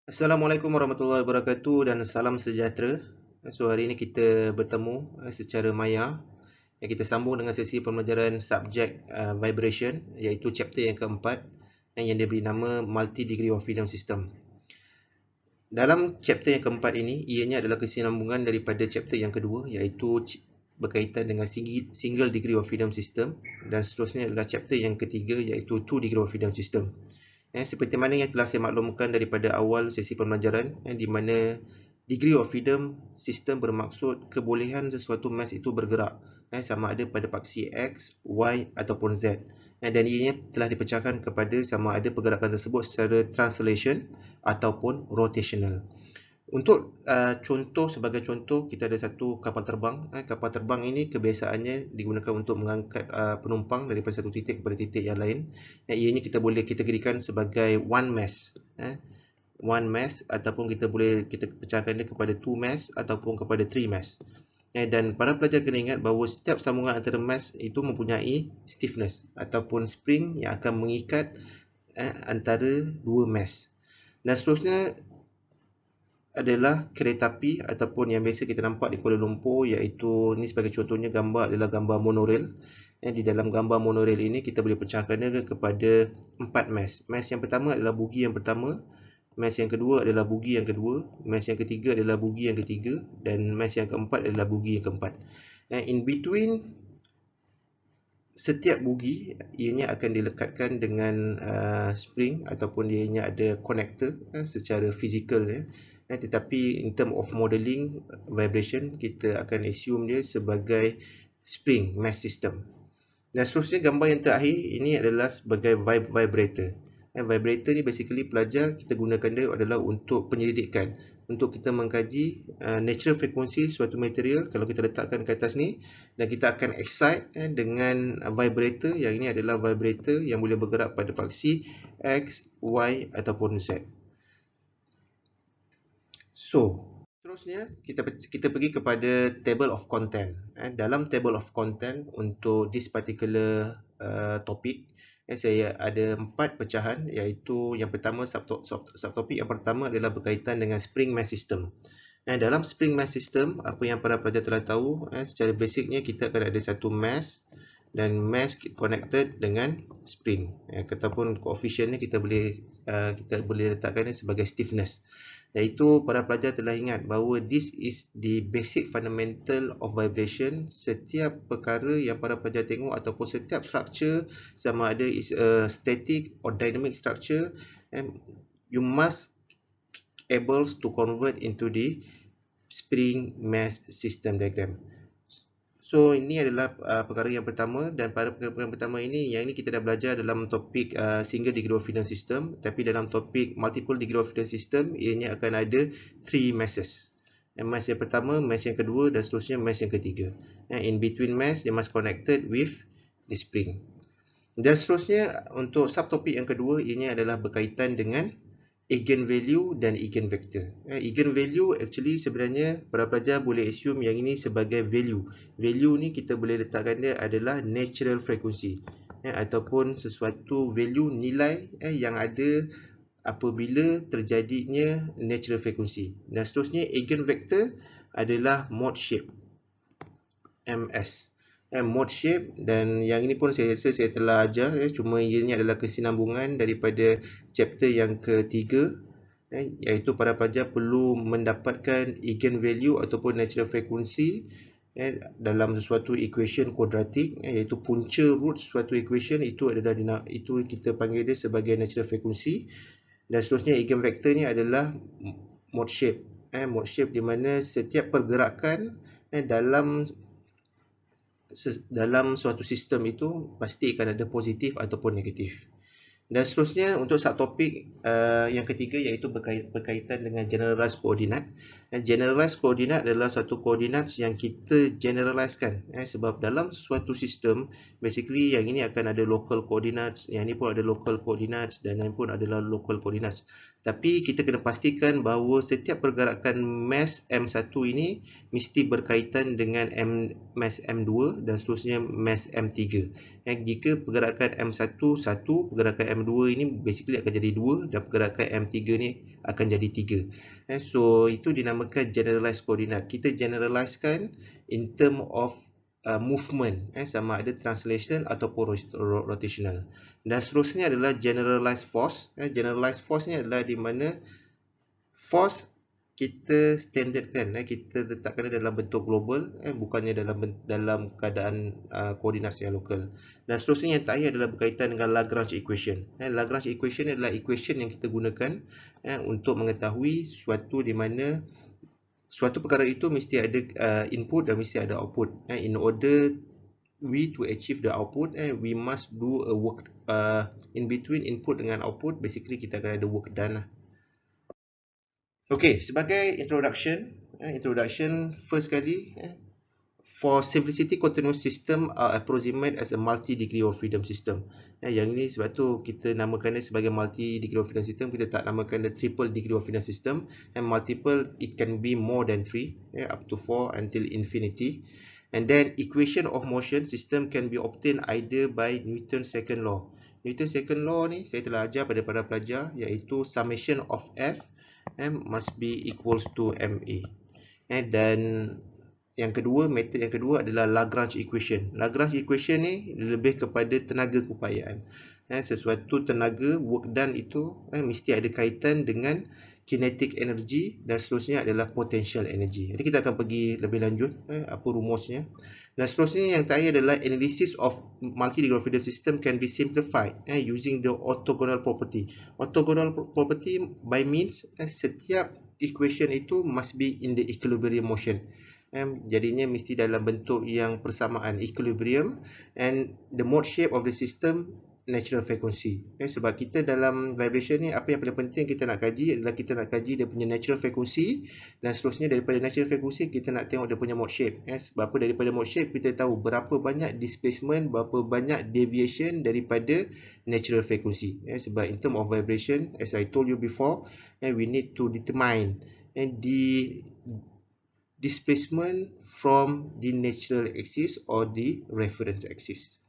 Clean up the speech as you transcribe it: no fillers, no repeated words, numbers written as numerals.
Assalamualaikum warahmatullahi wabarakatuh dan salam sejahtera. So hari ini kita bertemu secara maya. Kita sambung dengan sesi pembelajaran subjek vibration, iaitu chapter yang keempat yang diberi nama Multi Degree of Freedom System. Dalam chapter yang keempat ini, ianya adalah kesinambungan daripada chapter yang kedua, iaitu berkaitan dengan single degree of freedom system, dan seterusnya adalah chapter yang ketiga, iaitu two degree of freedom system. Seperti mana yang telah saya maklumkan daripada awal sesi pembelajaran, di mana degree of freedom system bermaksud kebolehan sesuatu mass itu bergerak, sama ada pada paksi X, Y ataupun Z. Dan ianya telah dipecahkan kepada sama ada pergerakan tersebut secara translation ataupun rotational. Untuk contoh, sebagai contoh, kita ada satu kapal terbang. Kapal terbang ini kebiasaannya digunakan untuk mengangkat penumpang daripada satu titik kepada titik yang lain. Ianya kita boleh kategorikan sebagai one mass. One mass, ataupun kita pecahkan dia kepada two mass ataupun kepada three mass. Dan para pelajar kena ingat bahawa setiap sambungan antara mass itu mempunyai stiffness ataupun spring yang akan mengikat antara dua mass. Dan seterusnya adalah kereta api ataupun yang biasa kita nampak di Kuala Lumpur, iaitu ni sebagai contohnya gambar adalah gambar monorail. Di dalam gambar monorail ini kita boleh pecahkan dia kepada 4 mass. Mass yang pertama adalah bogi yang pertama, mass yang kedua adalah bogi yang kedua, mass yang ketiga adalah bogi yang ketiga, dan mass yang keempat adalah bogi yang keempat. In between setiap bogi, ianya akan dilekatkan dengan spring ataupun ianya ada connector secara fizikal. Tetapi in term of modeling vibration, kita akan assume dia sebagai spring mass system. Dan seterusnya gambar yang terakhir ini adalah sebagai vibrator. Vibrator ni basically pelajar kita gunakan dia adalah untuk penyelidikan, untuk kita mengkaji natural frequency suatu material. Kalau kita letakkan ke atas ni, dan kita akan excite dengan vibrator, yang ini adalah vibrator yang boleh bergerak pada paksi X, Y ataupun Z. So, seterusnya kita pergi kepada table of content. Dalam table of content untuk this particular topic, saya ada 4 pecahan, iaitu yang pertama, subtopik yang pertama adalah berkaitan dengan spring mass system. Dalam spring mass system, apa yang para pelajar telah tahu, secara basicnya kita akan ada satu mass, dan mass connected dengan spring. Ataupun koefisiennya kita boleh letakkannya sebagai stiffness. Iaitu para pelajar telah ingat bahawa this is the basic fundamental of vibration. Setiap perkara yang para pelajar tengok ataupun setiap structure, sama ada is a static or dynamic structure, you must able to convert into the spring mass system diagram. So ini adalah perkara yang pertama, dan pada perkara yang pertama ini, yang ini kita dah belajar dalam topik single degree of freedom system. Tapi dalam topik multiple degree of freedom system, ianya akan ada 3 masses. Mass yang pertama, mass yang kedua, dan seterusnya mass yang ketiga. In between mass, they must connected with the spring. Dan seterusnya untuk subtopik yang kedua, ianya adalah berkaitan dengan eigenvalue dan eigenvector. Eigenvalue actually sebenarnya para pelajar boleh assume yang ini sebagai value. Value ni kita boleh letakkan dia adalah natural frequency, ataupun sesuatu value, nilai yang ada apabila terjadinya natural frequency. Dan seterusnya eigenvector adalah mode shape, MS. Mode shape, dan yang ini pun saya rasa saya telah ajar, cuma ianya adalah kesinambungan daripada chapter yang ketiga, iaitu para pelajar perlu mendapatkan eigenvalue ataupun natural frequency dalam sesuatu equation kuadratik, iaitu punca root suatu equation itu kita panggil dia sebagai natural frequency. Dan seterusnya eigenvector ni adalah mode shape. Mode shape di mana setiap pergerakan dalam suatu sistem itu pasti akan ada positif ataupun negatif. Dan seterusnya untuk subtopik yang ketiga, iaitu berkaitan dengan generalized coordinate. Generalized coordinate adalah satu koordinat yang kita generalizekan, sebab dalam suatu sistem basically yang ini akan ada local coordinates, yang ini pun ada local coordinates, dan yang ini pun adalah local coordinates. Tapi kita kena pastikan bahawa setiap pergerakan mass M1 ini mesti berkaitan dengan mass M2 dan seterusnya mass M3. Jika pergerakan M1 1, pergerakan M2 ini basically akan jadi 2 dan pergerakan M3 ni akan jadi 3. So itu dinamakan generalized coordinate. Kita generalizekan in term of movement, sama ada translation ataupun rotational. Dan seterusnya adalah generalized force. Generalized force ni adalah di mana force kita standardkan, kita letakkan dalam bentuk global, bukannya dalam keadaan koordinat yang lokal. Dan seterusnya yang terakhir adalah berkaitan dengan Lagrange equation. Lagrange equation adalah equation yang kita gunakan untuk mengetahui suatu di mana suatu perkara itu mesti ada input dan mesti ada output. In order we to achieve the output, we must do a work in between input dengan output. Basically kita akan ada work done lah. Okay, sebagai introduction first kali, for simplicity, continuous system are approximate as a multi-degree of freedom system. Yang ini sebab tu kita namakan dia sebagai multi-degree of freedom system. Kita tak namakan dia triple degree of freedom system. And multiple, it can be more than 3, up to 4 until infinity. And then equation of motion system can be obtained either by Newton's second law. Newton's second law ni saya telah ajar pada para pelajar, iaitu summation of F must be equals to MA. Dan yang kedua, metode yang kedua adalah Lagrange equation. Lagrange equation ni lebih kepada tenaga keupayaan. Sesuatu tenaga, work done itu mesti ada kaitan dengan kinetic energy dan seterusnya adalah potential energy. Nanti kita akan pergi lebih lanjut apa rumusnya. Dan seterusnya yang terakhir adalah analysis of multi-degree of freedom system can be simplified using the orthogonal property. Orthogonal property by means setiap equation itu must be in the equilibrium motion. Jadinya mesti dalam bentuk yang persamaan, equilibrium, and the mode shape of the system natural frequency. Sebab kita dalam vibration ni, apa yang paling penting kita nak kaji adalah kita nak kaji dia punya natural frequency, dan seterusnya daripada natural frequency kita nak tengok dia punya mode shape. Sebab apa? Daripada mode shape kita tahu berapa banyak displacement, berapa banyak deviation daripada natural frequency. Sebab in term of vibration, as I told you before, we need to determine the displacement from the natural axis or the reference axis.